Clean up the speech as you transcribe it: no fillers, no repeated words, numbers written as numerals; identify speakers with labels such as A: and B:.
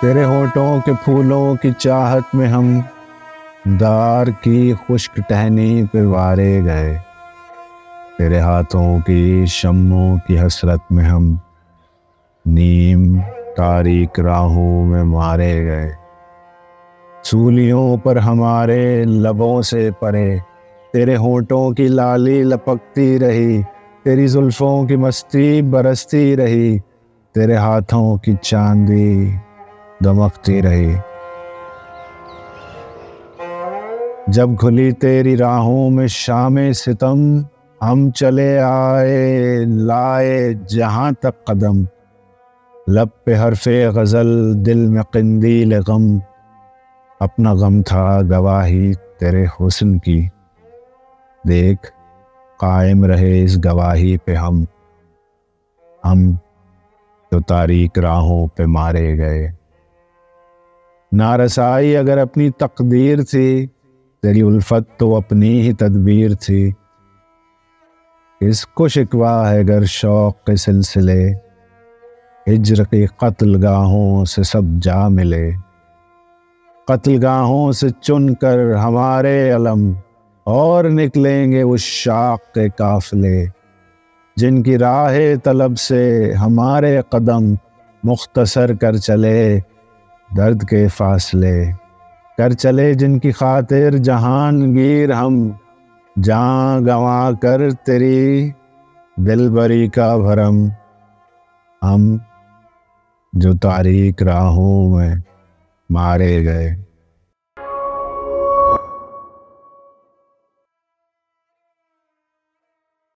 A: तेरे होठों के फूलों की चाहत में हम दार की खुश्क टहनी पे वारे गए। तेरे हाथों की शम्मों की हसरत में हम नीम तारीक राहों में मारे गए। सूलियों पर हमारे लबों से परे तेरे होठों की लाली लपकती रही। तेरी जुल्फों की मस्ती बरसती रही। तेरे हाथों की चांदी दमकती रही। जब खुली तेरी राहों में शामे सितम हम चले आए लाए जहां तक कदम। लब पे हरफे गजल दिल में क़िंदील गम। अपना गम था गवाही तेरे हुस्न की। देख कायम रहे इस गवाही पे हम तो तारीक राहों पे मारे गए। नारसाई अगर अपनी तकदीर थी तेरी उल्फत तो अपनी ही तदबीर थी। इसको शिकवा है गर शौक़ के सिलसिले हिज्र की कत्ल गाहों से सब जा मिले। कत्ल गाहों से चुन कर हमारे अलम और निकलेंगे उस शाख के काफिले। जिनकी राहे तलब से हमारे कदम मुख्तसर कर चले दर्द के फासले। कर चले जिनकी खातिर जहांगीर हम जान गंवा कर तेरी दिलबरी का भरम। हम जो तारीक राहों में मारे गए।